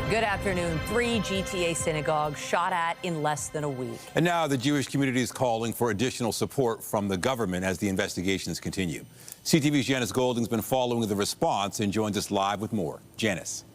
Good afternoon. 3 GTA synagogues shot at in less than a week. And now the Jewish community is calling for additional support from the government as the investigations continue. CTV's Janice Golding has been following the response and joins us live with more. Janice.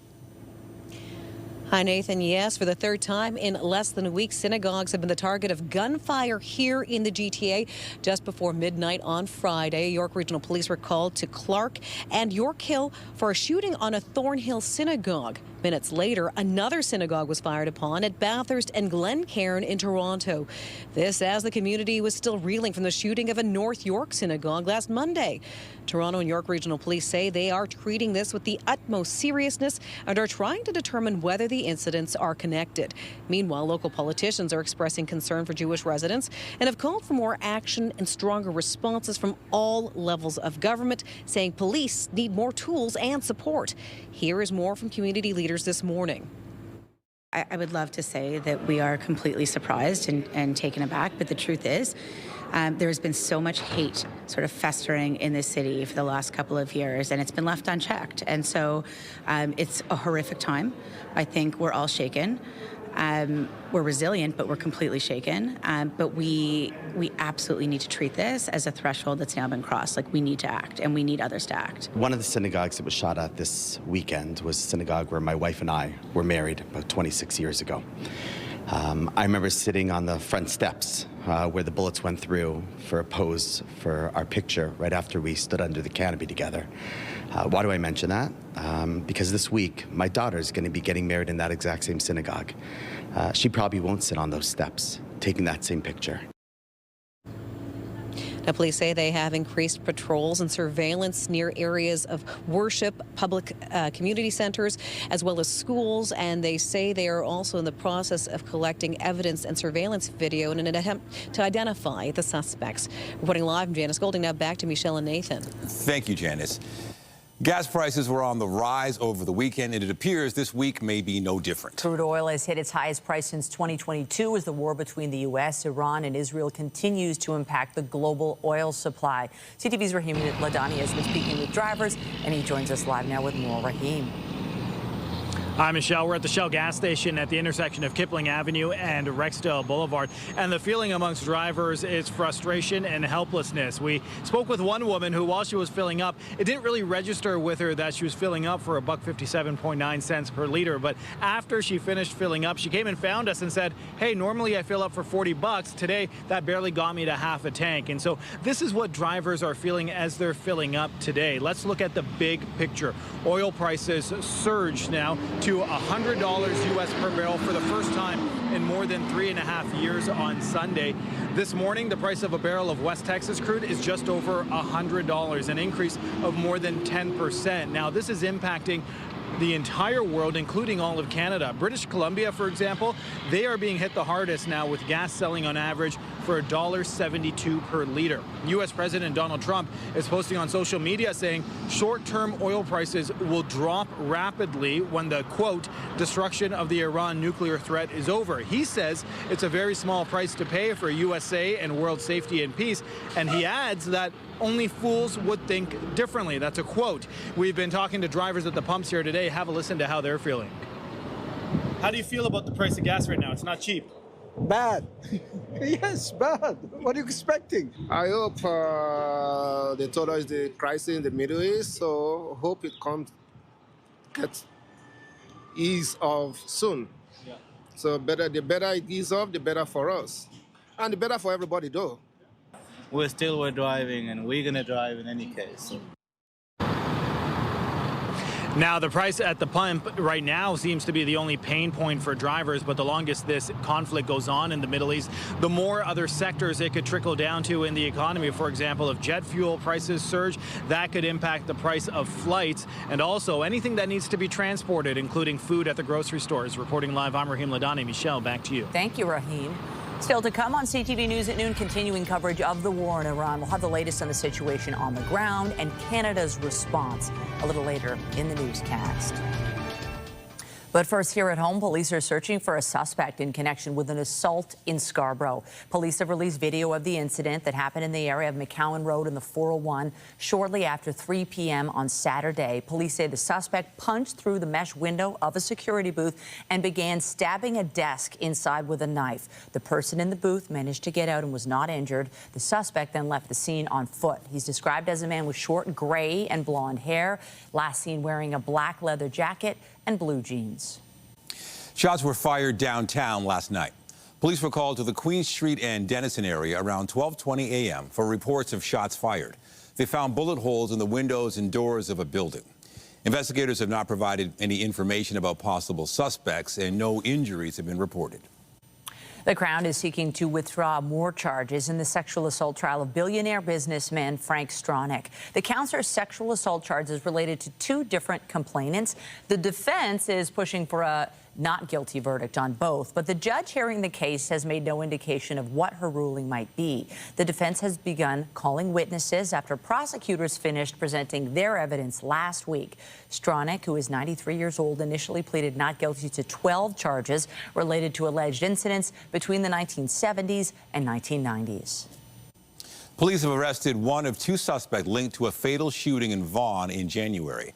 Hi, Nathan. Yes, for the third time in less than a week, synagogues have been the target of gunfire here in the GTA. Just before midnight on Friday, York Regional Police were called to Clark and York Hill for a shooting on a Thornhill synagogue. Minutes later, another synagogue was fired upon at Bathurst and Glencairn in Toronto. This as the community was still reeling from the shooting of a North York synagogue last Monday. Toronto and York Regional Police say they are treating this with the utmost seriousness and are trying to determine whether the incidents are connected. Meanwhile, local politicians are expressing concern for Jewish residents and have called for more action and stronger responses from all levels of government, saying police need more tools and support. Here is more from community leaders this morning. I would love to say that we are completely surprised and taken aback, but the truth is there has been so much hate sort of festering in this city for the last couple of years, and it's been left unchecked. And so it's a horrific time. I think we're all shaken. We're resilient, but we're completely shaken. But we absolutely need to treat this as a threshold that's now been crossed. Like, we need to act, and we need others to act. One of the synagogues that was shot at this weekend was a synagogue where my wife and I were married about 26 years ago. I remember sitting on the front steps where the bullets went through for a pose for our picture right after we stood under the canopy together. Why do I mention that? Because this week, my daughter is going to be getting married in that exact same synagogue. She probably won't sit on those steps taking that same picture. Now, police say they have increased patrols and surveillance near areas of worship, public community centers, as well as schools. And they say they are also in the process of collecting evidence and surveillance video in an attempt to identify the suspects. Reporting live from Janice Golding, now back to Michelle and Nathan. Thank you, Janice. Gas prices were on the rise over the weekend, and it appears this week may be no different. Crude oil has hit its highest price since 2022 as the war between the U.S., Iran, and Israel continues to impact the global oil supply. CTV's Rahim Ladhani has been speaking with drivers, and he joins us live now with more. Rahim. Hi, Michelle. We're at the Shell gas station at the intersection of Kipling Avenue and Rexdale Boulevard. And the feeling amongst drivers is frustration and helplessness. We spoke with one woman who, while she was filling up, it didn't really register with her that she was filling up for $1.57.9 per liter. But after she finished filling up, she came and found us and said, hey, normally I fill up for $40. Today, that barely got me to half a tank. And so this is what drivers are feeling as they're filling up today. Let's look at the big picture. Oil prices surged now to $100 US per barrel for the first time in more than 3.5 years on Sunday. This morning, the price of a barrel of West Texas crude is just over $100, an increase of more than 10%. Now, this is impacting the entire world, including all of Canada. British Columbia, for example, they are being hit the hardest now, with gas selling on average for $1.72 per liter. U.S. President Donald Trump is posting on social media saying short-term oil prices will drop rapidly when the, quote, destruction of the Iran nuclear threat is over. He says it's a very small price to pay for USA and world safety and peace, and he adds that only fools would think differently. That's a quote. We've been talking to drivers at the pumps here today. Have a listen to how they're feeling. How do you feel about the price of gas right now? It's not cheap. Bad. Yes, bad. What are you expecting? I hope they told us the crisis in the Middle East, so hope it gets ease off soon. Yeah. So the better it ease off, the better for us. And the better for everybody, though. We're driving, and we're going to drive in any case. Now, the price at the pump right now seems to be the only pain point for drivers, but the longest this conflict goes on in the Middle East, the more other sectors it could trickle down to in the economy. For example, if jet fuel prices surge, that could impact the price of flights and also anything that needs to be transported, including food at the grocery stores. Reporting live, I'm Rahim Ladhani. Michelle, back to you. Thank you, Rahim. Still to come on CTV News at noon, continuing coverage of the war in Iran. We'll have the latest on the situation on the ground and Canada's response a little later in the newscast. But first, here at home, police are searching for a suspect in connection with an assault in Scarborough. Police have released video of the incident that happened in the area of McCowan Road and the 401 shortly after 3 p.m. on Saturday. Police say the suspect punched through the mesh window of a security booth and began stabbing a desk inside with a knife. The person in the booth managed to get out and was not injured. The suspect then left the scene on foot. He's described as a man with short gray and blonde hair, last seen wearing a black leather jacket and blue jeans. Shots were fired downtown last night. Police were called to the Queen Street and Denison area around 12:20 a.m. for reports of shots fired. They found bullet holes in the windows and doors of a building. Investigators have not provided any information about possible suspects, and no injuries have been reported. The Crown is seeking to withdraw more charges in the sexual assault trial of billionaire businessman Frank Stronach. The counsel's sexual assault charges related to two different complainants. The defense is pushing for a not guilty verdict on both, but the judge hearing the case has made no indication of what her ruling might be. The defense has begun calling witnesses after prosecutors finished presenting their evidence last week. Stronach, who is 93 years old, initially pleaded not guilty to 12 charges related to alleged incidents between the 1970s and 1990s. Police have arrested one of two suspects linked to a fatal shooting in Vaughan in January.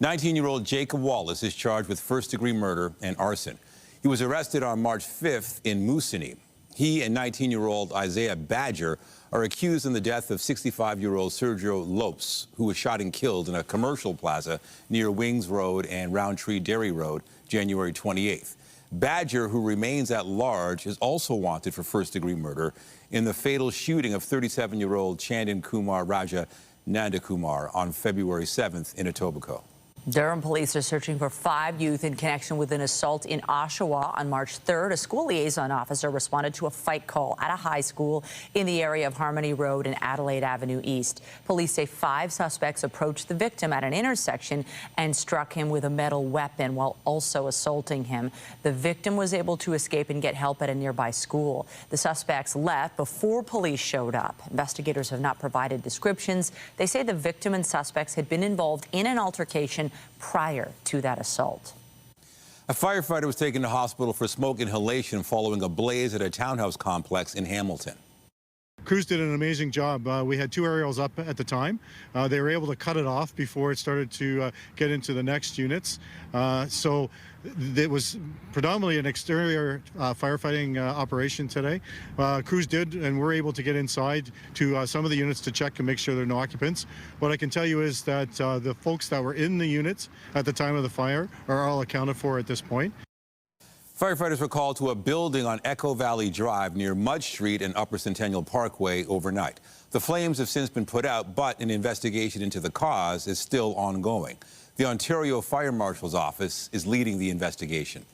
19-year-old Jacob Wallace is charged with first-degree murder and arson. He was arrested on March 5th in Moosonee. He and 19-year-old Isaiah Badger are accused in the death of 65-year-old Sergio Lopes, who was shot and killed in a commercial plaza near Wings Road and Roundtree Dairy Road, January 28th. Badger, who remains at large, is also wanted for first-degree murder in the fatal shooting of 37-year-old Chandan Kumar Raja Nandakumar on February 7th in Etobicoke. Durham police are searching for 5 youth in connection with an assault in Oshawa on March 3rd. A school liaison officer responded to a fight call at a high school in the area of Harmony Road and Adelaide Avenue East. Police say 5 suspects approached the victim at an intersection and struck him with a metal weapon while also assaulting him. The victim was able to escape and get help at a nearby school. The suspects left before police showed up. Investigators have not provided descriptions. They say the victim and suspects had been involved in an altercation prior to that assault. A firefighter was taken to hospital for smoke inhalation following a blaze at a townhouse complex in Hamilton. Crews did an amazing job. We had 2 aerials up at the time. They were able to cut it off before it started to get into the next units. So it was predominantly an exterior firefighting operation today. Crews did and were able to get inside to some of the units to check and make sure there are no occupants. What I can tell you is that the folks that were in the units at the time of the fire are all accounted for at this point. Firefighters were called to a building on Echo Valley Drive near Mudge Street and Upper Centennial Parkway overnight. The flames have since been put out, but an investigation into the cause is still ongoing. The Ontario Fire Marshal's office is leading the investigation.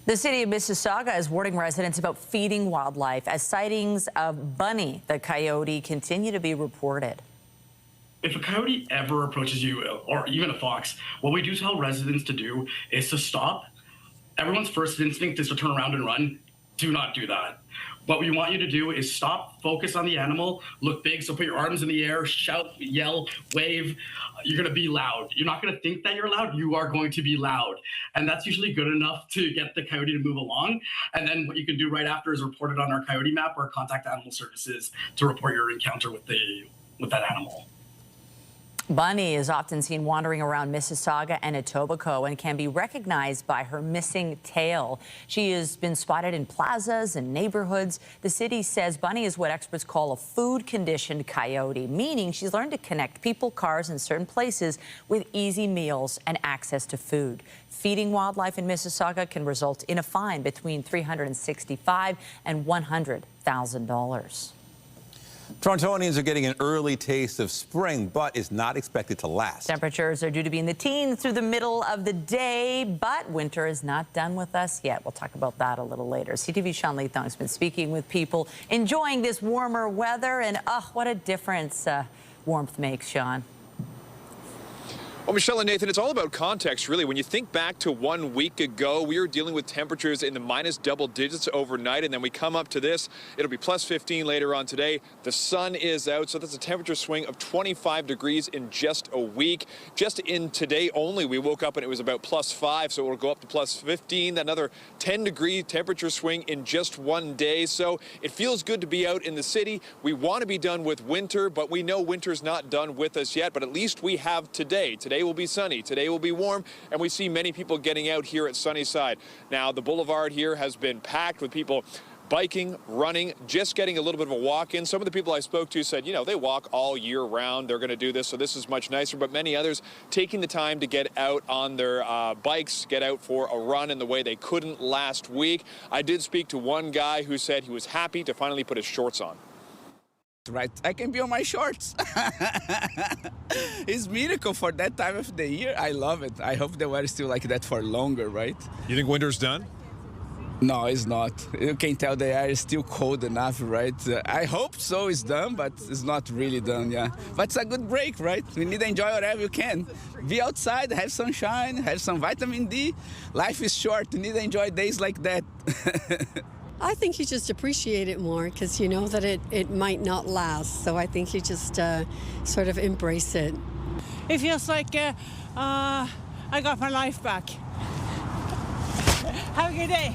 The city of Mississauga is warning residents about feeding wildlife as sightings of Bunny, the coyote, continue to be reported. If a coyote ever approaches you, or even a fox, what we do tell residents to do is to stop. Everyone's first instinct is to turn around and run. Do not do that. What we want you to do is stop, focus on the animal, look big, so put your arms in the air, shout, yell, wave. You're gonna be loud. You're not gonna think that you're loud, you are going to be loud. And that's usually good enough to get the coyote to move along. And then what you can do right after is report it on our coyote map or contact animal services to report your encounter with that animal. Bunny is often seen wandering around Mississauga and Etobicoke and can be recognized by her missing tail. She has been spotted in plazas and neighborhoods. The city says Bunny is what experts call a food-conditioned coyote, meaning she's learned to connect people, cars, and certain places with easy meals and access to food. Feeding wildlife in Mississauga can result in a fine between $365,000 and $100,000. Torontonians are getting an early taste of spring, but it's not expected to last. Temperatures are due to be in the teens through the middle of the day, but winter is not done with us yet. We'll talk about that a little later. CTV's Sean Leathong's been speaking with people enjoying this warmer weather, and what a difference warmth makes, Sean. Well, Michelle and Nathan, it's all about context, really. When you think back to 1 week ago, we were dealing with temperatures in the minus double digits overnight, and then we come up to this. It'll be plus 15 later on today. The sun is out, so that's a temperature swing of 25 degrees in just a week. Just in today only, we woke up and it was about plus 5, so it'll go up to plus 15. Another 10-degree temperature swing in just 1 day. So it feels good to be out in the city. We want to be done with winter, but we know winter's not done with us yet. But at least we have today. Today will be sunny. Today will be warm, and we see many people getting out here at Sunnyside. Now, the boulevard here has been packed with people biking, running, just getting a little bit of a walk in. Some of the people I spoke to said, you know, they walk all year round. They're going to do this, so this is much nicer. But many others taking the time to get out on their bikes, get out for a run in the way they couldn't last week. I did speak to one guy who said he was happy to finally put his shorts on. Right, I can be on my shorts. It's miracle for that time of the year. I love it. I hope the weather is still like that for longer, right? You think winter's done? No, it's not. You can tell the air is still cold enough, right? I hope so it's done, but it's not really done, yeah. But it's a good break, right? We need to enjoy whatever you can. Be outside, have sunshine, have some vitamin D. Life is short. You need to enjoy days like that. I think you just appreciate it more because you know that it might not last. So I think you just sort of embrace it. It feels like I got my life back. Have a good day.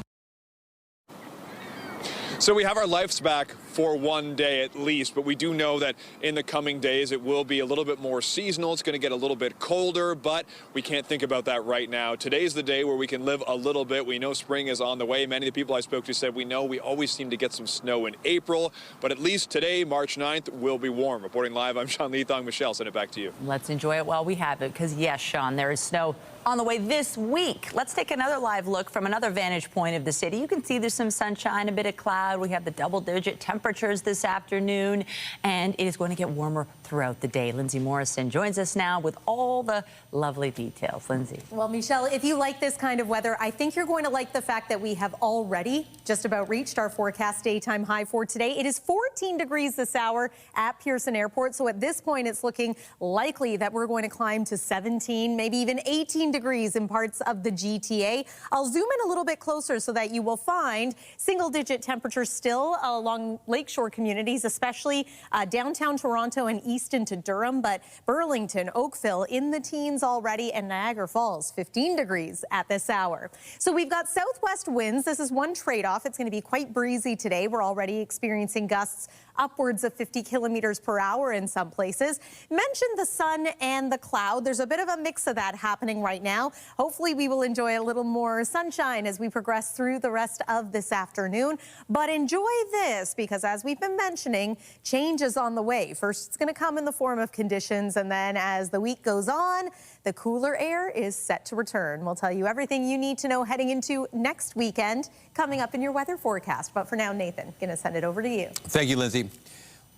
So we have our lives back for 1 day at least, but we do know that in the coming days it will be a little bit more seasonal. It's going to get a little bit colder, but we can't think about that right now. Today's the day where we can live a little bit. We know spring is on the way. Many of the people I spoke to said we know we always seem to get some snow in April, but at least today, March 9th, will be warm. Reporting live, I'm Sean Leathong. Michelle, send it back to you. Let's enjoy it while we have it, because yes, Sean, there is snow on the way this week. Let's take another live look from another vantage point of the city. You can see there's some sunshine, a bit of cloud. We have the double-digit temperatures this afternoon, and it is going to get warmer throughout the day. Lindsay Morrison joins us now with all the lovely details. Lindsay. Well, Michelle, if you like this kind of weather, I think you're going to like the fact that we have already just about reached our forecast daytime high for today. It is 14 degrees this hour at Pearson Airport, so at this point it's looking likely that we're going to climb to 17, maybe even 18 degrees in parts of the GTA. I'll zoom in a little bit closer so that you will find single-digit temperatures still along lakeshore communities, especially downtown Toronto and east into Durham, but Burlington, Oakville in the teens already, and Niagara Falls 15 degrees at this hour. So we've got southwest winds. This is one trade-off. It's going to be quite breezy today. We're already experiencing gusts upwards of 50 kilometers per hour in some places. Mentioned the sun and the cloud. There's a bit of a mix of that happening right now. Hopefully we will enjoy a little more sunshine as we progress through the rest of this afternoon. But enjoy this, because as we've been mentioning, change is on the way. First, it's going to come in the form of conditions, and then as the week goes on, the cooler air is set to return. We'll tell you everything you need to know heading into next weekend coming up in your weather forecast. But for now, Nathan, going to send it over to you. Thank you, Lindsay.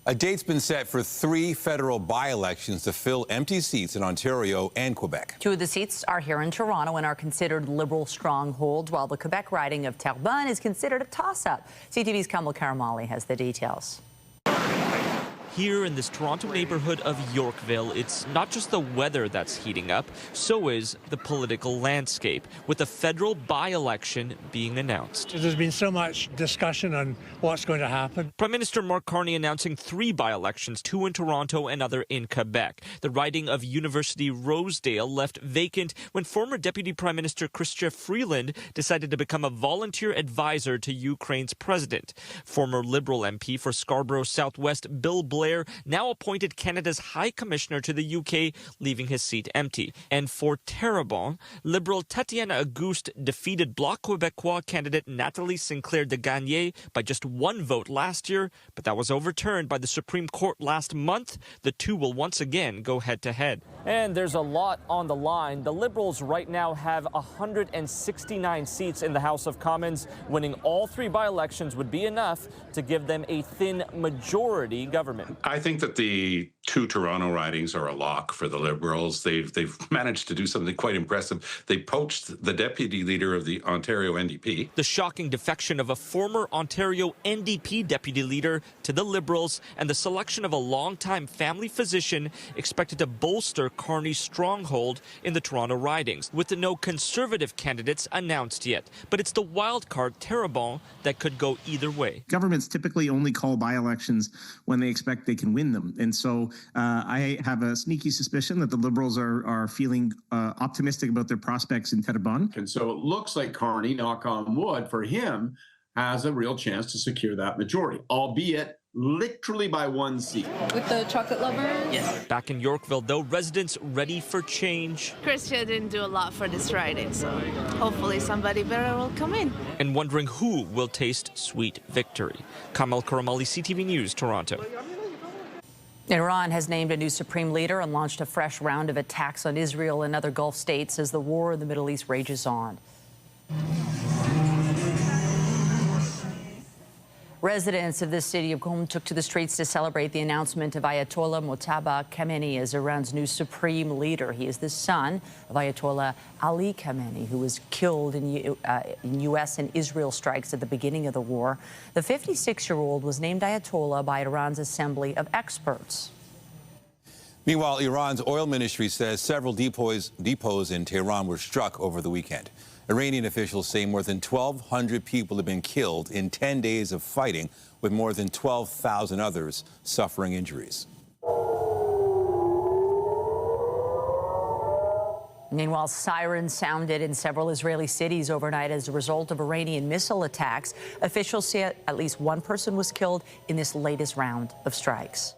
A date's been set for 3 federal by-elections to fill empty seats in Ontario and Quebec. 2 of the seats are here in Toronto and are considered Liberal strongholds, while the Quebec riding of Terrebonne is considered a toss-up. CTV's Kamal Karamali has the details. Here in this Toronto neighborhood of Yorkville, it's not just the weather that's heating up, so is the political landscape, with a federal by-election being announced. There's been so much discussion on what's going to happen. Prime Minister Mark Carney announcing 3 by-elections, 2 in Toronto, another in Quebec. The riding of University Rosedale left vacant when former Deputy Prime Minister Chrystia Freeland decided to become a volunteer advisor to Ukraine's president. Former Liberal MP for Scarborough Southwest, Bill Blair, now appointed Canada's High Commissioner to the UK, leaving his seat empty. And for Terrebonne, Liberal Tatiana Auguste defeated Bloc Québécois candidate Nathalie Sinclair de Gagné by just 1 vote last year, but that was overturned by the Supreme Court last month. The 2 will once again go head-to-head. And there's a lot on the line. The Liberals right now have 169 seats in the House of Commons. Winning all 3 by-elections would be enough to give them a thin majority government. I think that the 2 Toronto ridings are a lock for the Liberals. They've managed to do something quite impressive. They poached the deputy leader of the Ontario NDP. The shocking defection of a former Ontario NDP deputy leader to the Liberals, and the selection of a longtime family physician expected to bolster Carney's stronghold in the Toronto ridings, with no Conservative candidates announced yet. But it's the wild card, Terrebonne, that could go either way. Governments typically only call by-elections when they expect they can win them. And so I have a sneaky suspicion that the Liberals are feeling optimistic about their prospects in Terrebonne. And so it looks like Carney, knock on wood, for him, has a real chance to secure that majority, albeit literally by one seat. With the chocolate lovers? Yes. Back in Yorkville, though, residents ready for change. Christian didn't do a lot for this riding, so hopefully somebody better will come in. And wondering who will taste sweet victory. Kamal Karamali, CTV News, Toronto. Iran has named a new supreme leader and launched a fresh round of attacks on Israel and other Gulf states as the war in the Middle East rages on. Residents of this city of Qom took to the streets to celebrate the announcement of Ayatollah Mojtaba Khamenei as Iran's new supreme leader. He is the son of Ayatollah Ali Khamenei, who was killed in U.S. and Israel strikes at the beginning of the war. The 56-year-old was named Ayatollah by Iran's Assembly of Experts. Meanwhile, Iran's oil ministry says several depots in Tehran were struck over the weekend. Iranian officials say more than 1,200 people have been killed in 10 days of fighting, with more than 12,000 others suffering injuries. Meanwhile, sirens sounded in several Israeli cities overnight as a result of Iranian missile attacks. Officials say at least one person was killed in this latest round of strikes.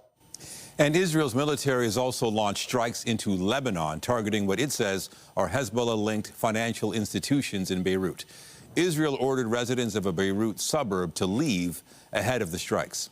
And Israel's military has also launched strikes into Lebanon, targeting what it says are Hezbollah-linked financial institutions in Beirut. Israel ordered residents of a Beirut suburb to leave ahead of the strikes.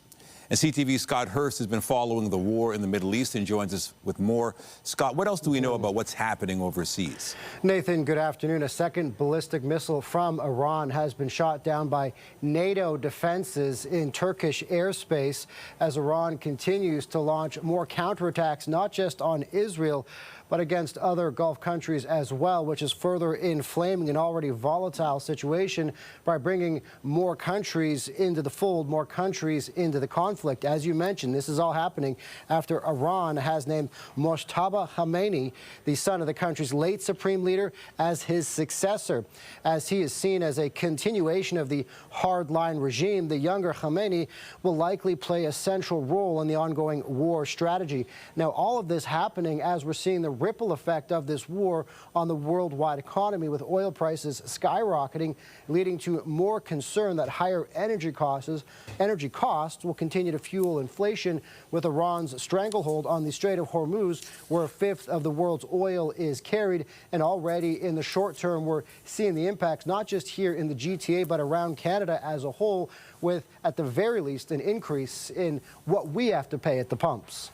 And CTV's Scott Hurst has been following the war in the Middle East and joins us with more. Scott, what else do we know about what's happening overseas? Nathan, good afternoon. A second ballistic missile from Iran has been shot down by NATO defenses in Turkish airspace as Iran continues to launch more counterattacks, not just on Israel, but against other Gulf countries as well, which is further inflaming an already volatile situation by bringing more countries into the fold, more countries into the conflict. As you mentioned, this is all happening after Iran has named Mojtaba Khamenei, the son of the country's late supreme leader, as his successor. As he is seen as a continuation of the hardline regime, the younger Khamenei will likely play a central role in the ongoing war strategy. Now, all of this happening as we're seeing the ripple effect of this war on the worldwide economy, with oil prices skyrocketing, leading to more concern that higher energy costs will continue to fuel inflation, with Iran's stranglehold on the Strait of Hormuz, where a fifth of the world's oil is carried. And already in the short term, we're seeing the impacts not just here in the GTA, but around Canada as a whole, with, at the very least, an increase in what we have to pay at the pumps.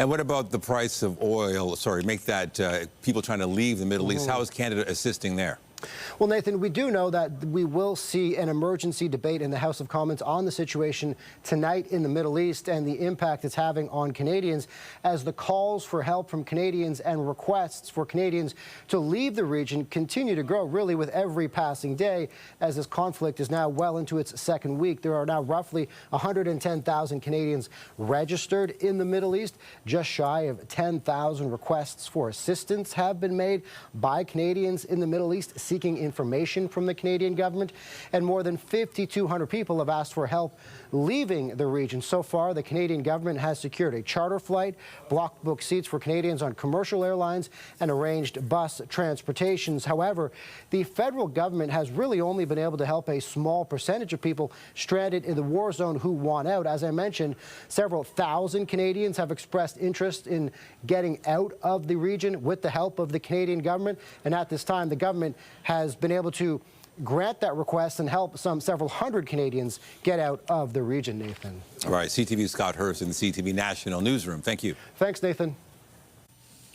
And what about the price of oil? Sorry, make that people trying to leave the Middle East. How is Canada assisting there? Well, Nathan, we do know that we will see an emergency debate in the House of Commons on the situation tonight in the Middle East and the impact it's having on Canadians, as the calls for help from Canadians and requests for Canadians to leave the region continue to grow, really with every passing day, as this conflict is now well into its second week. There are now roughly 110,000 Canadians registered in the Middle East. Just shy of 10,000 requests for assistance have been made by Canadians in the Middle East seeking information from the Canadian government, and more than 5,200 people have asked for help leaving the region. So far, the Canadian government has secured a charter flight, block book seats for Canadians on commercial airlines, and arranged bus transportations. However, the federal government has really only been able to help a small percentage of people stranded in the war zone who want out. As I mentioned, several thousand Canadians have expressed interest in getting out of the region with the help of the Canadian government, and at this time, the government has been able to grant that request and help several hundred Canadians get out of the region, Nathan. All right, CTV's Scott Hurst in the CTV National Newsroom. Thank you. Thanks, Nathan.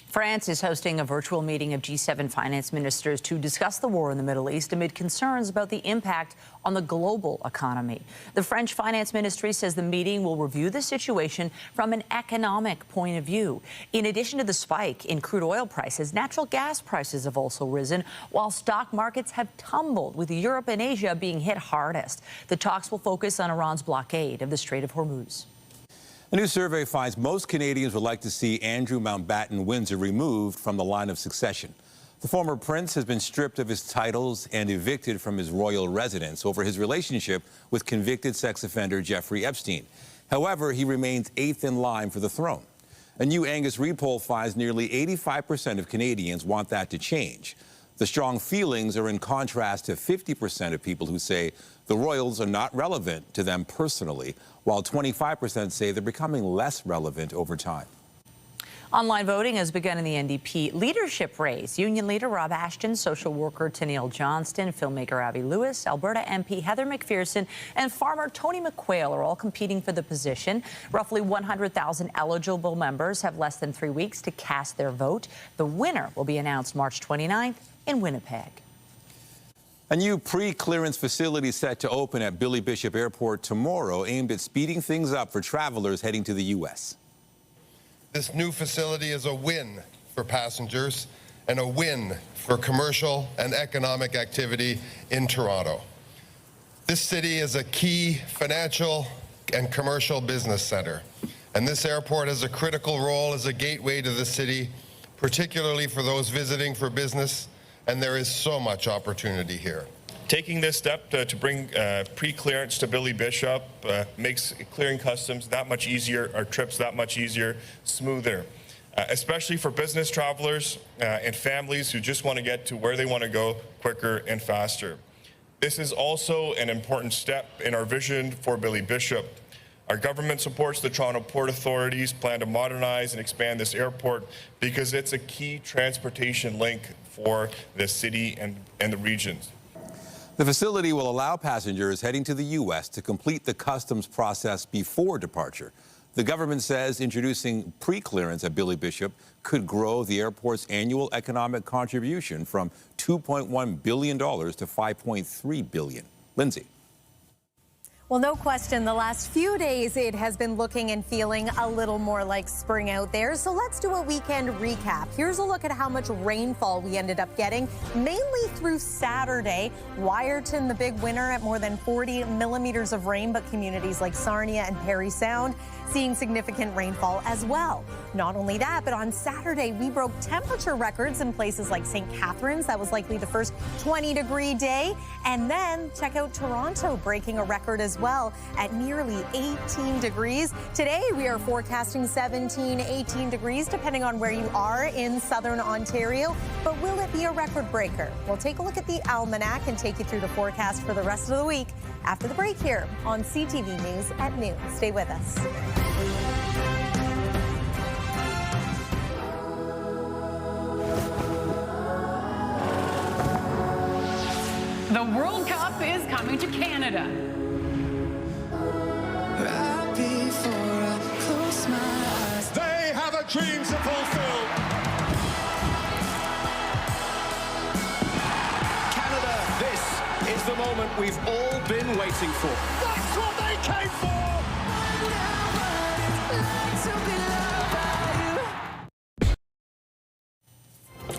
France is hosting a virtual meeting of G7 finance ministers to discuss the war in the Middle East amid concerns about the impact on the global economy. The French finance ministry says the meeting will review the situation from an economic point of view. In addition to the spike in crude oil prices, natural gas prices have also risen, while stock markets have tumbled, with Europe and Asia being hit hardest. The talks will focus on Iran's blockade of the Strait of Hormuz. A new survey finds most Canadians would like to see Andrew Mountbatten Windsor removed from the line of succession. The former prince has been stripped of his titles and evicted from his royal residence over his relationship with convicted sex offender Jeffrey Epstein. However, he remains 8th in line for the throne. A new Angus Reid poll finds nearly 85% of Canadians want that to change. The strong feelings are in contrast to 50% of people who say the royals are not relevant to them personally, while 25% say they're becoming less relevant over time. Online voting has begun in the NDP leadership race. Union leader Rob Ashton, social worker Tennille Johnston, filmmaker Avi Lewis, Alberta MP Heather McPherson, and farmer Tony McQuail are all competing for the position. Roughly 100,000 eligible members have less than 3 weeks to cast their vote. The winner will be announced March 29th in Winnipeg. A new pre-clearance facility set to open at Billy Bishop Airport tomorrow, aimed at speeding things up for travelers heading to the U.S. This new facility is a win for passengers and a win for commercial and economic activity in Toronto. This city is a key financial and commercial business center, and this airport has a critical role as a gateway to the city, particularly for those visiting for business, and there is so much opportunity here. Taking this step to bring pre-clearance to Billy Bishop makes clearing customs that much easier, our trips that much easier, smoother, especially for business travelers and families who just want to get to where they want to go quicker and faster. This is also an important step in our vision for Billy Bishop. Our government supports the Toronto Port Authority's plan to modernize and expand this airport because it's a key transportation link for the city and the regions. The facility will allow passengers heading to the U.S. to complete the customs process before departure. The government says introducing pre-clearance at Billy Bishop could grow the airport's annual economic contribution from $2.1 billion to $5.3 billion. Lindsay. Well, no question, the last few days it has been looking and feeling a little more like spring out there. So let's do a weekend recap. Here's a look at how much rainfall we ended up getting, mainly through Saturday. Wyerton, the big winner at more than 40 millimeters of rain, but communities like Sarnia and Parry Sound seeing significant rainfall as well. Not only that, but on Saturday, we broke temperature records in places like St. Catharines. That was likely the first 20-degree day. And then check out Toronto breaking a record as well at nearly 18 degrees. Today, we are forecasting 17, 18 degrees, depending on where you are in southern Ontario. But will it be a record breaker? We'll take a look at the almanac and take you through the forecast for the rest of the week after the break here on CTV News at noon. Stay with us. The World Cup is coming to Canada. They have a dream to fulfill. Canada, this is the moment we've all been waiting for. That's what they came for!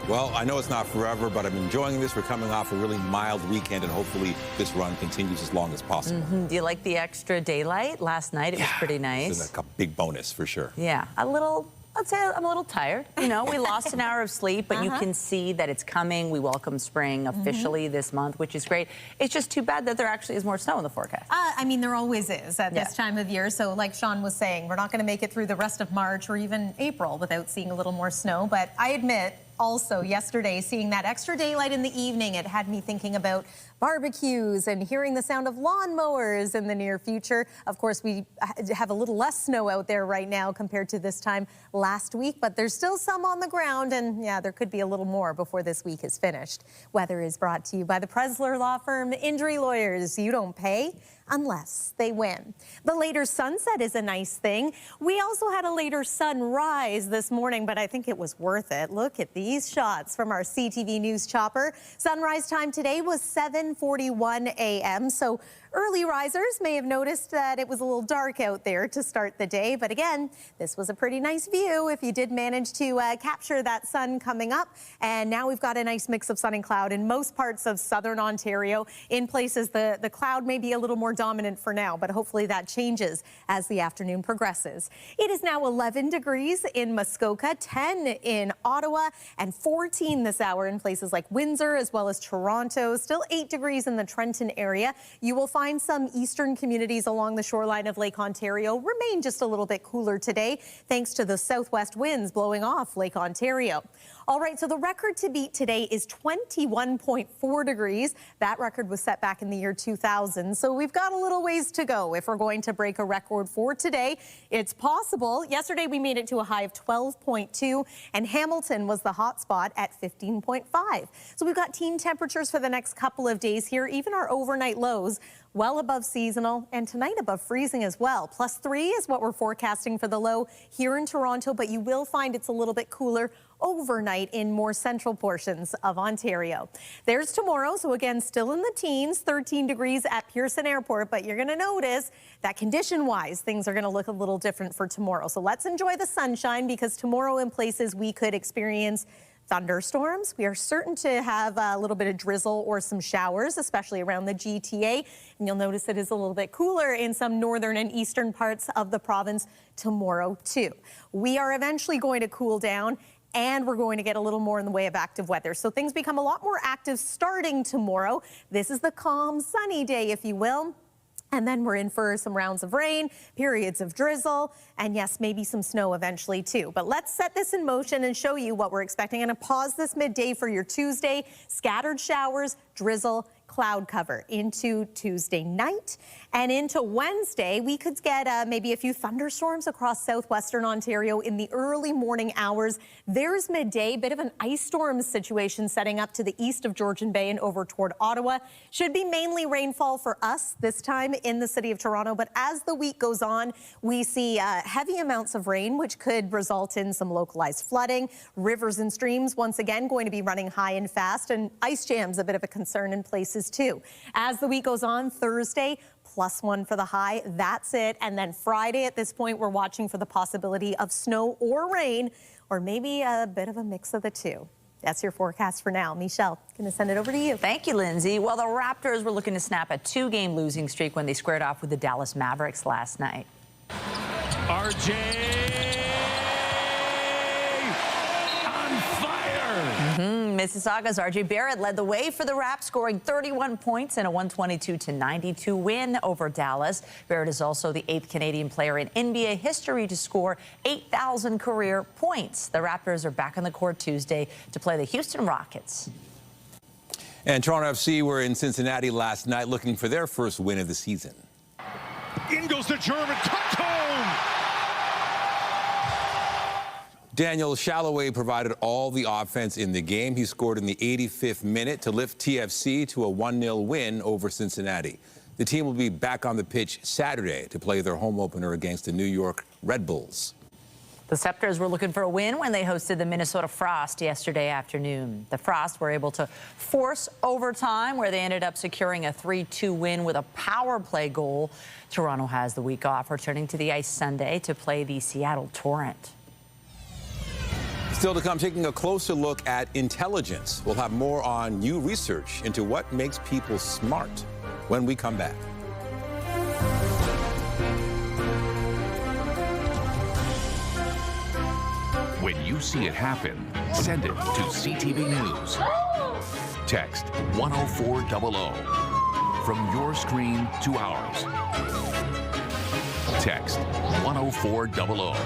Well, I know it's not forever, but I'm enjoying this. We're coming off a really mild weekend, and hopefully this run continues as long as possible. Do you like the extra daylight? Last night it was pretty nice. It's a big bonus for sure. Yeah, I'd say I'm a little tired. You know, we lost an hour of sleep, but you can see that it's coming. We welcome spring officially this month, which is great. It's just too bad that there actually is more snow in the forecast. I mean, there always is at this time of year. So like Sean was saying, we're not going to make it through the rest of March or even April without seeing a little more snow. But I admit, also yesterday, seeing that extra daylight in the evening, it had me thinking about barbecues and hearing the sound of lawnmowers in the near future. Of course, we have a little less snow out there right now compared to this time last week, but there's still some on the ground, and yeah, there could be a little more before this week is finished. Weather is brought to you by the Presler Law Firm Injury Lawyers. You don't pay unless they win. The later sunset is a nice thing. We also had a later sunrise this morning, but I think it was worth it. Look at these shots from our CTV News chopper. Sunrise time today was 7:41 a.m., so Early risers may have noticed that it was a little dark out there to start the day, but again, this was a pretty nice view if you did manage to capture that sun coming up. And now we've got a nice mix of sun and cloud in most parts of southern Ontario. In places, the cloud may be a little more dominant for now, but hopefully that changes as the afternoon progresses. It is now 11 degrees in Muskoka, 10 in Ottawa, and 14 this hour in places like Windsor as well as Toronto. Still 8 degrees in the Trenton area. You will find some eastern communities along the shoreline of Lake Ontario remain just a little bit cooler today, thanks to the southwest winds blowing off Lake Ontario. All right, so the record to beat today is 21.4 degrees. That record was set back in the year 2000. So we've got a little ways to go if we're going to break a record for today. It's possible. Yesterday we made it to a high of 12.2, and Hamilton was the hot spot at 15.5. So we've got teen temperatures for the next couple of days here. Even our overnight lows well above seasonal, and tonight above freezing as well. +3 is what we're forecasting for the low here in Toronto, but you will find it's a little bit cooler overnight in more central portions of Ontario. There's tomorrow, so again, still in the teens, 13 degrees at Pearson Airport, but you're going to notice that condition-wise, things are going to look a little different for tomorrow. So let's enjoy the sunshine, because tomorrow in places we could experience thunderstorms. We are certain to have a little bit of drizzle or some showers, especially around the GTA. And you'll notice it is a little bit cooler in some northern and eastern parts of the province tomorrow too. We are eventually going to cool down, and we're going to get a little more in the way of active weather. So things become a lot more active starting tomorrow. This is the calm, sunny day, if you will. And then we're in for some rounds of rain, periods of drizzle, and yes, maybe some snow eventually too. But let's set this in motion and show you what we're expecting. I'm going to pause this midday for your Tuesday. Scattered showers, drizzle, cloud cover into Tuesday night, and into Wednesday we could get maybe a few thunderstorms across southwestern Ontario in the early morning hours. There's midday, bit of an ice storm situation setting up to the east of Georgian Bay and over toward Ottawa. Should be mainly rainfall for us this time in the city of Toronto, but as the week goes on, we see heavy amounts of rain, which could result in some localized flooding. Rivers and streams once again going to be running high and fast, and ice jams a bit of a concern in places too. As the week goes on, Thursday, +1 for the high. That's it. And then Friday, at this point, we're watching for the possibility of snow or rain, or maybe a bit of a mix of the two. That's your forecast for now. Michelle, going to send it over to you. Thank you, Lindsay. Well, the Raptors were looking to snap a 2-game losing streak when they squared off with the Dallas Mavericks last night. RJ on fire! Mississauga's RJ Barrett led the way for the Raps, scoring 31 points in a 122-92 win over Dallas. Barrett is also the 8th Canadian player in NBA history to score 8,000 career points. The Raptors are back on the court Tuesday to play the Houston Rockets. And Toronto FC were in Cincinnati last night looking for their first win of the season. In goes the German, tucked home! Daniel Shalloway provided all the offense in the game. He scored in the 85th minute to lift TFC to a 1-0 win over Cincinnati. The team will be back on the pitch Saturday to play their home opener against the New York Red Bulls. The Scepters were looking for a win when they hosted the Minnesota Frost yesterday afternoon. The Frost were able to force overtime, where they ended up securing a 3-2 win with a power play goal. Toronto has the week off, returning to the ice Sunday to play the Seattle Torrent. Still to come, taking a closer look at intelligence. We'll have more on new research into what makes people smart when we come back. When you see it happen, send it to CTV News. Text 10400 from your screen to ours. Text 10400.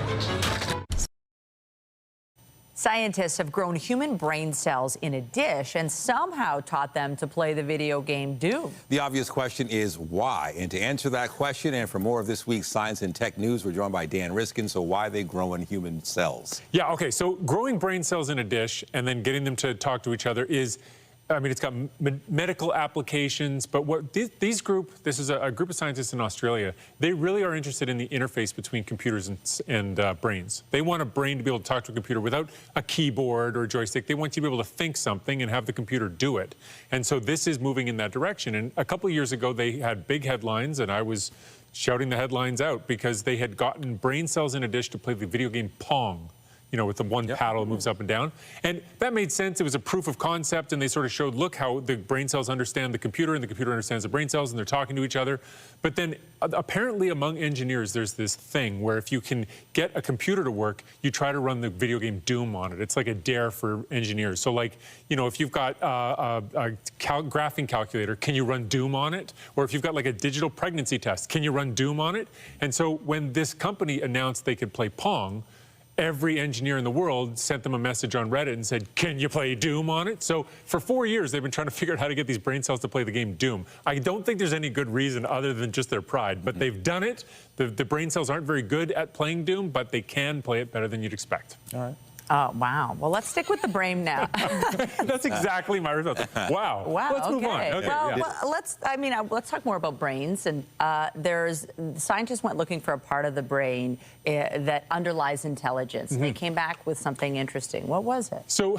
Scientists have grown human brain cells in a dish and somehow taught them to play the video game Doom. The obvious question is why? And to answer that question and for more of this week's Science and Tech News, we're joined by Dan Riskin. So why they grow in human cells? Yeah, okay, so growing brain cells in a dish and then getting them to talk to each other is I mean, it's got medical applications, but what this is a group of scientists in Australia. They really are interested in the interface between computers and brains. They want a brain to be able to talk to a computer without a keyboard or a joystick. They want you to be able to think something and have the computer do it. And so this is moving in that direction. And a couple of years ago, they had big headlines, and I was shouting the headlines out because they had gotten brain cells in a dish to play the video game Pong. You know, with the one paddle that moves up and down. And that made sense. It was a proof of concept, and they sort of showed, look how the brain cells understand the computer, and the computer understands the brain cells, and they're talking to each other. But then apparently among engineers, there's this thing where if you can get a computer to work, you try to run the video game Doom on it. It's like a dare for engineers. So like, you know, if you've got a graphing calculator, can you run Doom on it? Or if you've got like a digital pregnancy test, can you run Doom on it? And so when this company announced they could play Pong, every engineer in the world sent them a message on Reddit and said, can you play Doom on it? So for 4 years, they've been trying to figure out how to get these brain cells to play the game Doom. I don't think there's any good reason other than just their pride, but they've done it. The brain cells aren't very good at playing Doom, but they can play it better than you'd expect. All right. Oh, wow. Well, let's stick with the brain now. That's exactly my result. Wow. Wow. Let's move on. Okay, well, let's talk more about brains. And scientists went looking for a part of the brain that underlies intelligence. They came back with something interesting. What was it? So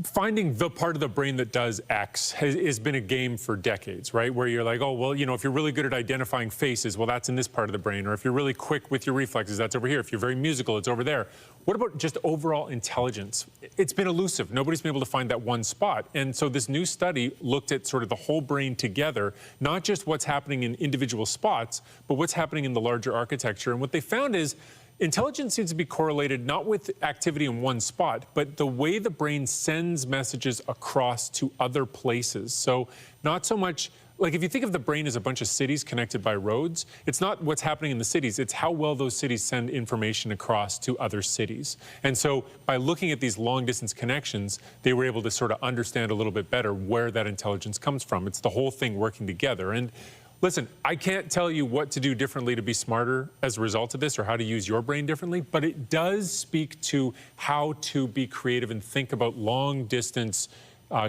finding the part of the brain that does X has been a game for decades, right? Where you're like, oh, well, you know, if you're really good at identifying faces, well, that's in this part of the brain. Or if you're really quick with your reflexes, that's over here. If you're very musical, it's over there. What about just overall intelligence? It's been elusive. Nobody's been able to find that one spot. And so this new study looked at sort of the whole brain together, not just what's happening in individual spots, but what's happening in the larger architecture. And what they found is intelligence seems to be correlated not with activity in one spot, but the way the brain sends messages across to other places. So not so much, like if you think of the brain as a bunch of cities connected by roads, it's not what's happening in the cities, it's how well those cities send information across to other cities. And so by looking at these long distance connections, they were able to sort of understand a little bit better where that intelligence comes from. It's the whole thing working together. And listen, I can't tell you what to do differently to be smarter as a result of this or how to use your brain differently, but it does speak to how to be creative and think about long distance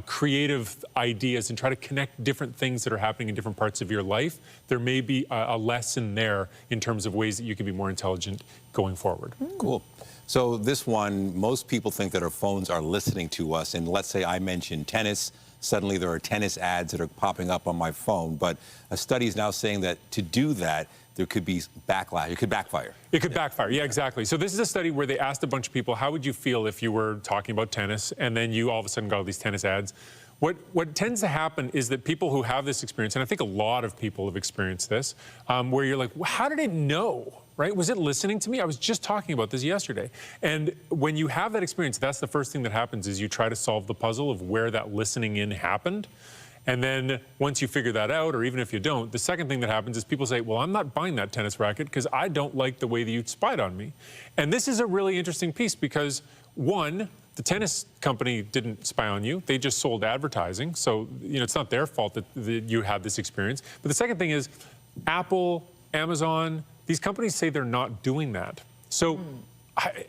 creative ideas and try to connect different things that are happening in different parts of your life. There may be a lesson there in terms of ways that you can be more intelligent going forward. Cool. So this one, most people think that our phones are listening to us. And let's say I mention tennis. Suddenly there are tennis ads that are popping up on my phone. But a study is now saying that to do that, there could be backlash. It could backfire. It could backfire. Yeah, exactly. So this is a study where they asked a bunch of people, how would you feel if you were talking about tennis and then you all of a sudden got all these tennis ads? What tends to happen is that people who have this experience, and I think a lot of people have experienced this, where you're like, well, how did it know? Right? Was it listening to me? I was just talking about this yesterday. And when you have that experience, that's the first thing that happens is you try to solve the puzzle of where that listening in happened. And then once you figure that out, or even if you don't, the second thing that happens is people say, well, I'm not buying that tennis racket because I don't like the way that you spied on me. And this is a really interesting piece because, one, the tennis company didn't spy on you. They just sold advertising. So, you know, it's not their fault that you had this experience. But the second thing is Apple, Amazon, these companies say they're not doing that. So,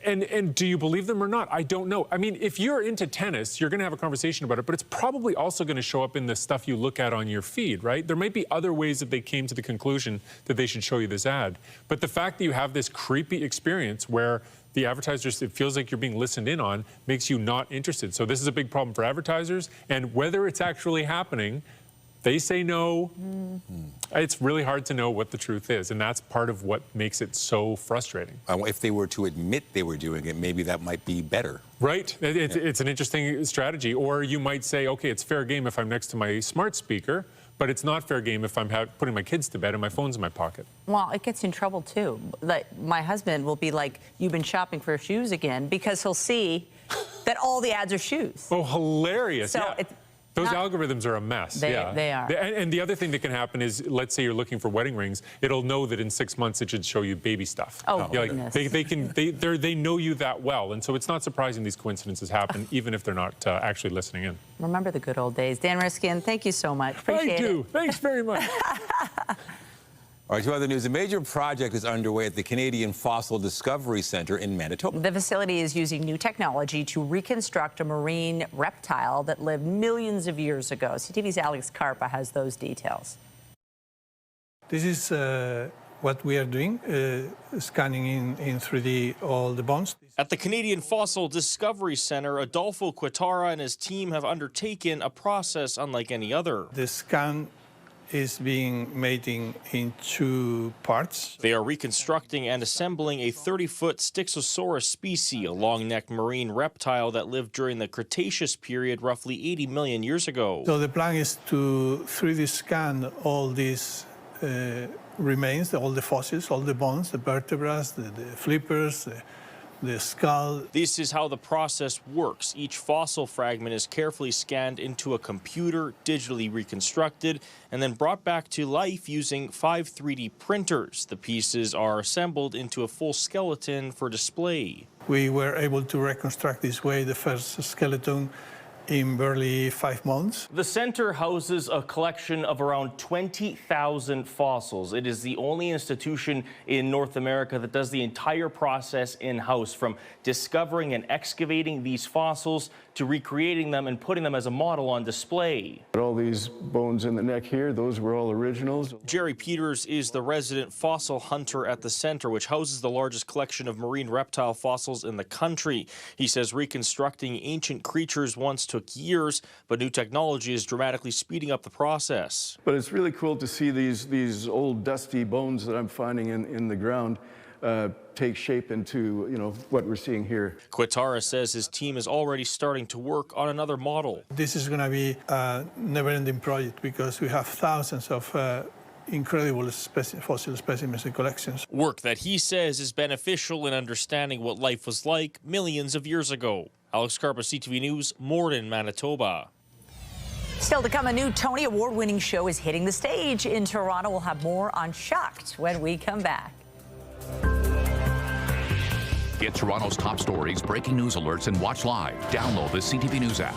and do you believe them or not? I don't know. I mean, if you're into tennis, you're going to have a conversation about it, but it's probably also going to show up in the stuff you look at on your feed, right? There might be other ways that they came to the conclusion that they should show you this ad. But the fact that you have this creepy experience where the advertisers, it feels like you're being listened in on, makes you not interested. So this is a big problem for advertisers. And whether it's actually happening, they say no. It's really hard to know what the truth is, and that's part of what makes it so frustrating. If they were to admit they were doing it, maybe that might be better. Right. It's an interesting strategy. Or you might say, okay, it's fair game if I'm next to my smart speaker, but it's not fair game if I'm putting my kids to bed and my phone's in my pocket. Well, it gets you in trouble, too. Like, my husband will be like, you've been shopping for shoes again, because he'll see that all the ads are shoes. Oh, hilarious. So yeah. Those algorithms are a mess. They are. And the other thing that can happen is, let's say you're looking for wedding rings, it'll know that in 6 months it should show you baby stuff. Oh, goodness. They know you that well, and so it's not surprising these coincidences happen, even if they're not actually listening in. Remember the good old days. Dan Riskin, thank you so much. Appreciate it. I do. Thanks very much. All right, to other news, a major project is underway at the Canadian Fossil Discovery Centre in Manitoba. The facility is using new technology to reconstruct a marine reptile that lived millions of years ago. CTV's Alex Carpa has those details. This is what we are doing, scanning in 3D all the bones. At the Canadian Fossil Discovery Centre, Adolfo Quatara and his team have undertaken a process unlike any other. The scan is being made in two parts. They are reconstructing and assembling a 30-foot Styxosaurus species, a long-necked marine reptile that lived during the Cretaceous period roughly 80 million years ago. So the plan is to 3D scan all these remains, all the fossils, all the bones, the vertebrae, the flippers, the skull. This is how the process works. Each fossil fragment is carefully scanned into a computer, digitally reconstructed, and then brought back to life using 5 3D printers. The pieces are assembled into a full skeleton for display. We were able to reconstruct this way the first skeleton in barely 5 months. The center houses a collection of around 20,000 fossils. It is the only institution in North America that does the entire process in-house, from discovering and excavating these fossils to recreating them and putting them as a model on display. All these bones in the neck here, those were all originals. Jerry Peters is the resident fossil hunter at the center, which houses the largest collection of marine reptile fossils in the country. He says reconstructing ancient creatures once took years, but new technology is dramatically speeding up the process. But it's really cool to see these old dusty bones that I'm finding in the ground take shape into, what we're seeing here. Quatara says his team is already starting to work on another model. This is going to be a never-ending project because we have thousands of incredible fossil specimens and collections. Work that he says is beneficial in understanding what life was like millions of years ago. Alex Carpa, CTV News, Morden, Manitoba. Still to come, a new Tony Award-winning show is hitting the stage in Toronto. We'll have more on Shucked when we come back. Get Toronto's top stories, breaking news alerts, and watch live. Download the CTV News app.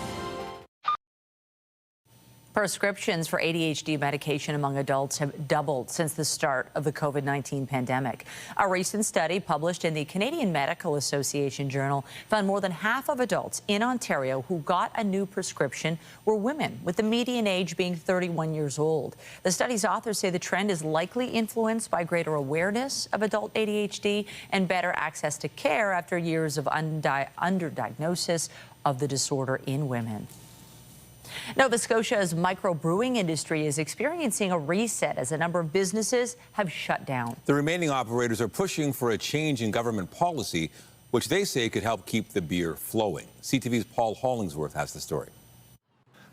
Prescriptions for ADHD medication among adults have doubled since the start of the COVID-19 pandemic. A recent study published in the Canadian Medical Association Journal found more than half of adults in Ontario who got a new prescription were women, with the median age being 31 years old. The study's authors say the trend is likely influenced by greater awareness of adult ADHD and better access to care after years of underdiagnosis of the disorder in women. Nova Scotia's microbrewing industry is experiencing a reset as a number of businesses have shut down. The remaining operators are pushing for a change in government policy, which they say could help keep the beer flowing. CTV's Paul Hollingsworth has the story.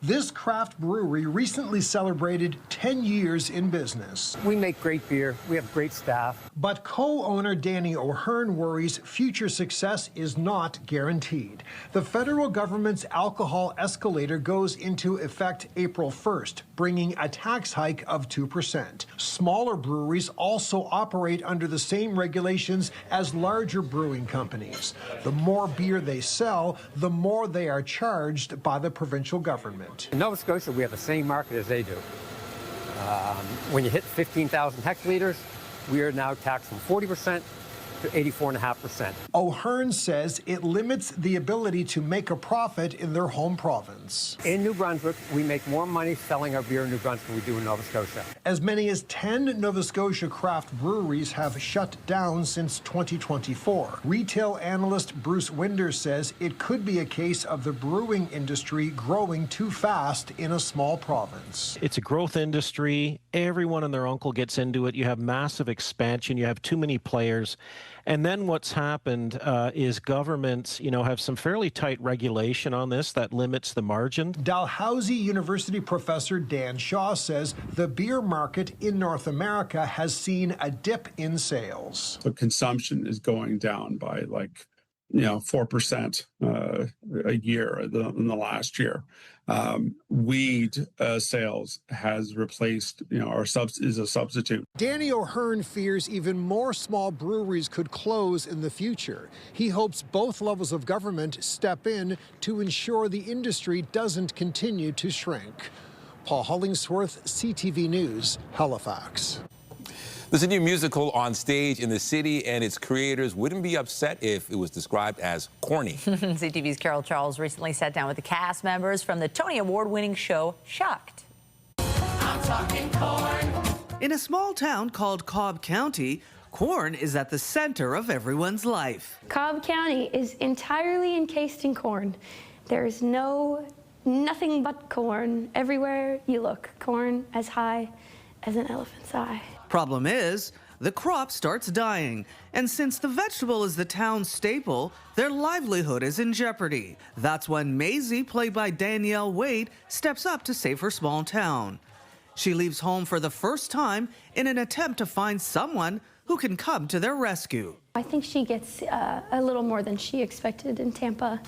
This craft brewery recently celebrated 10 years in business. We make great beer. We have great staff. But co-owner Danny O'Hearn worries future success is not guaranteed. The federal government's alcohol escalator goes into effect April 1st, bringing a tax hike of 2%. Smaller breweries also operate under the same regulations as larger brewing companies. The more beer they sell, the more they are charged by the provincial government. In Nova Scotia, we have the same market as they do. When you hit 15,000 hectoliters, we are now taxed from 40% to 84.5%. O'Hearn says it limits the ability to make a profit in their home province. In New Brunswick, we make more money selling our beer in New Brunswick than we do in Nova Scotia. As many as 10 Nova Scotia craft breweries have shut down since 2024. Retail analyst Bruce Winder says it could be a case of the brewing industry growing too fast in a small province. It's a growth industry. Everyone and their uncle gets into it. You have massive expansion. You have too many players. And then what's happened is governments, have some fairly tight regulation on this that limits the margin. Dalhousie University professor Dan Shaw says the beer market in North America has seen a dip in sales. The consumption is going down by 4% a year in the last year. Weed sales has replaced, is a substitute. Danny O'Hearn fears even more small breweries could close in the future. He hopes both levels of government step in to ensure the industry doesn't continue to shrink. Paul Hollingsworth, CTV News, Halifax. There's a new musical on stage in the city, and its creators wouldn't be upset if it was described as corny. CTV's Carol Charles recently sat down with the cast members from the Tony Award-winning show Shucked. I'm talking corn. In a small town called Cobb County, corn is at the center of everyone's life. Cobb County is entirely encased in corn. There's nothing but corn. Everywhere you look, corn as high as an elephant's eye. Problem is, the crop starts dying, and since the vegetable is the town's staple, their livelihood is in jeopardy. That's when Maisie, played by Danielle Wade, steps up to save her small town. She leaves home for the first time in an attempt to find someone who can come to their rescue. I think she gets a little more than she expected in Tampa.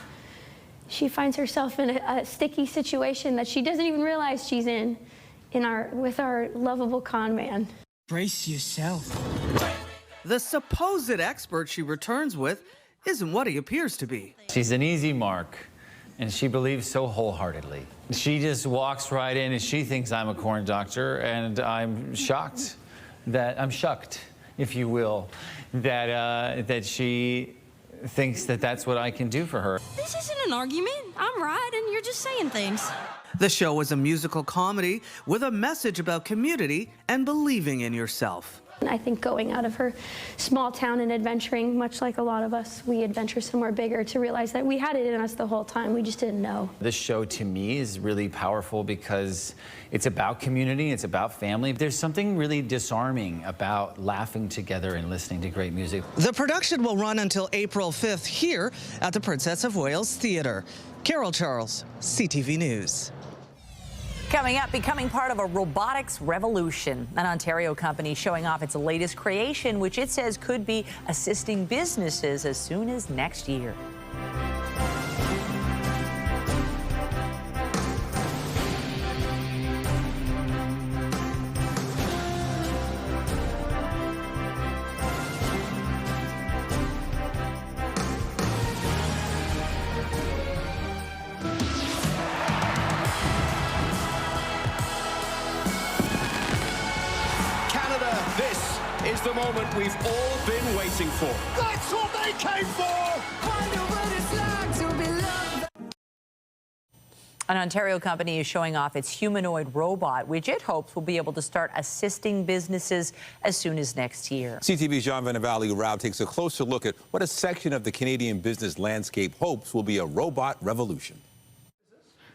She finds herself in a sticky situation that she doesn't even realize she's with our lovable con man. Brace yourself. The supposed expert she returns with isn't what he appears to be. She's an easy mark, and she believes so wholeheartedly. She just walks right in, and she thinks I'm a corn doctor, and I'm shocked I'm shucked, if you will, that she thinks that that's what I can do for her. This isn't an argument. I'm right, and you're just saying things. The show was a musical comedy with a message about community and believing in yourself. I think going out of her small town and adventuring, much like a lot of us, we adventure somewhere bigger to realize that we had it in us the whole time. We just didn't know. This show, to me, is really powerful because it's about community, it's about family. There's something really disarming about laughing together and listening to great music. The production will run until April 5th here at the Princess of Wales Theatre. Carol Charles, CTV News. Coming up, becoming part of a robotics revolution. An Ontario company showing off its latest creation, which it says could be assisting businesses as soon as next year. This is the moment we've all been waiting for. That's what they came for! An Ontario company is showing off its humanoid robot, which it hopes will be able to start assisting businesses as soon as next year. CTV's Jean Vanavali-Rao takes a closer look at what a section of the Canadian business landscape hopes will be a robot revolution.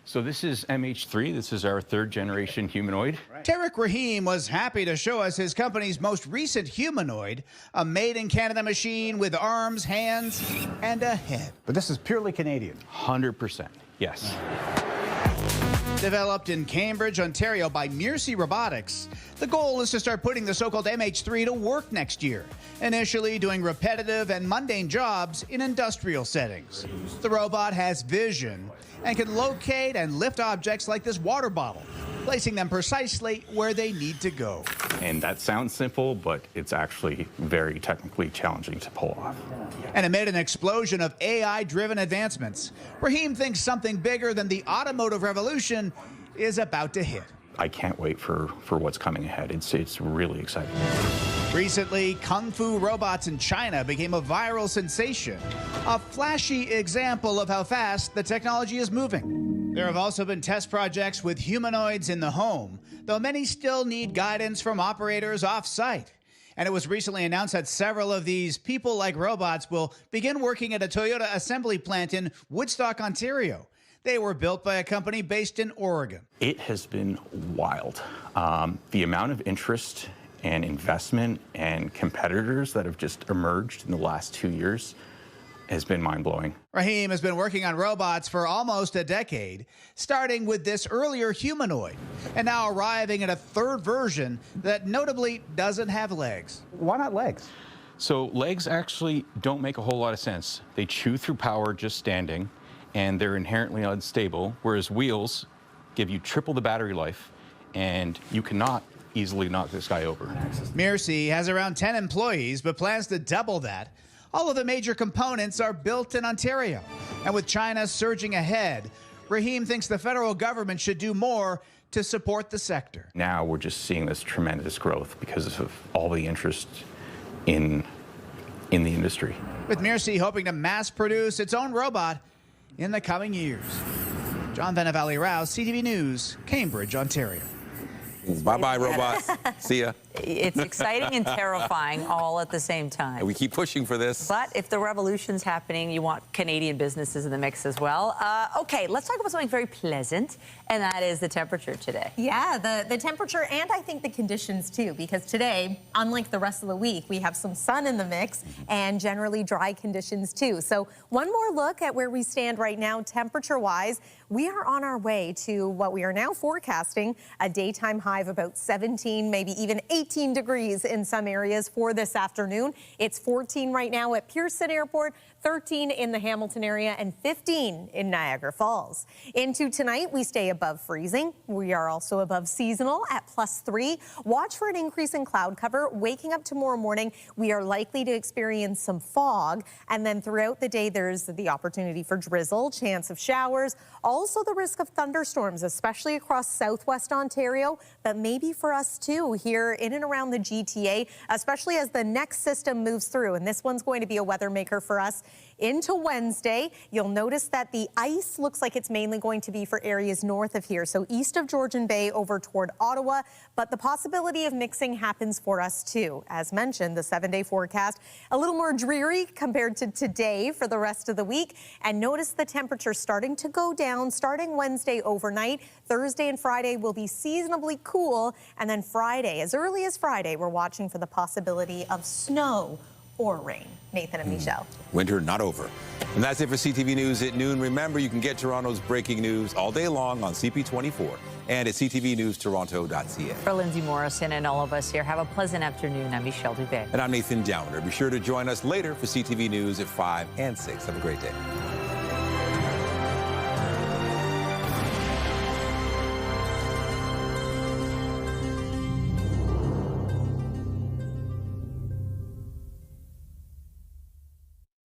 So this is MH3. This is our third generation humanoid. Tarek Rahim was happy to show us his company's most recent humanoid, a made-in-Canada machine with arms, hands, and a head. But this is purely Canadian. 100%, yes. Developed in Cambridge, Ontario by Robotics, the goal is to start putting the so-called MH3 to work next year, initially doing repetitive and mundane jobs in industrial settings. The robot has vision and can locate and lift objects like this water bottle, placing them precisely where they need to go. And that sounds simple, but it's actually very technically challenging to pull off. And amid an explosion of AI-driven advancements, Rahim thinks something bigger than the automotive revolution is about to hit. I can't wait for what's coming ahead. It's really exciting. Recently, Kung Fu robots in China became a viral sensation, a flashy example of how fast the technology is moving. There have also been test projects with humanoids in the home, though many still need guidance from operators off-site. And it was recently announced that several of these people-like robots will begin working at a Toyota assembly plant in Woodstock, Ontario. They were built by a company based in Oregon. It has been wild. The amount of interest and investment and competitors that have just emerged in the last 2 years has been mind-blowing. Rahim has been working on robots for almost a decade, starting with this earlier humanoid, and now arriving at a third version that notably doesn't have legs. Why not legs? So legs actually don't make a whole lot of sense. They chew through power just standing, and they're inherently unstable, whereas wheels give you triple the battery life, and you cannot easily knock this guy over. Mirsi has around 10 employees, but plans to double that. All of the major components are built in Ontario. And with China surging ahead, Rahim thinks the federal government should do more to support the sector. Now we're just seeing this tremendous growth because of all the interest in the industry. With Mirci hoping to mass produce its own robot in the coming years. John Venevalley-Rouse, CTV News, Cambridge, Ontario. Bye-bye, robots. See ya. It's exciting and terrifying all at the same time. And we keep pushing for this. But if the revolution's happening, you want Canadian businesses in the mix as well. Okay, let's talk about something very pleasant, and that is the temperature today. Yeah, the temperature and I think the conditions too, because today, unlike the rest of the week, we have some sun in the mix and generally dry conditions too. So one more look at where we stand right now temperature-wise. We are on our way to what we are now forecasting, a daytime high of about 17, maybe even 18 degrees in some areas for this afternoon. It's 14 right now at Pearson Airport, 13 in the Hamilton area, and 15 in Niagara Falls. Into tonight, we stay above freezing. We are also above seasonal at +3. Watch for an increase in cloud cover. Waking up tomorrow morning, we are likely to experience some fog. And then throughout the day, there's the opportunity for drizzle, chance of showers, also the risk of thunderstorms, especially across southwest Ontario, but maybe for us too here in and around the GTA, especially as the next system moves through. And this one's going to be a weather maker for us into Wednesday. You'll notice that the ice looks like it's mainly going to be for areas north of here, so east of Georgian Bay over toward Ottawa, but the possibility of mixing happens for us too. As mentioned, the 7-day forecast a little more dreary compared to today for the rest of the week. And notice the temperature starting to go down starting Wednesday overnight. Thursday and Friday will be seasonably cool, and then Friday, as early as Friday, we're watching for the possibility of snow or rain. Nathan and Michelle. Winter not over. And that's it for CTV News at noon. Remember, you can get Toronto's breaking news all day long on CP24 and at ctvnewstoronto.ca. For Lindsay Morrison and all of us here, have a pleasant afternoon. I'm Michelle Dubé. And I'm Nathan Downer. Be sure to join us later for CTV News at 5 and 6. Have a great day.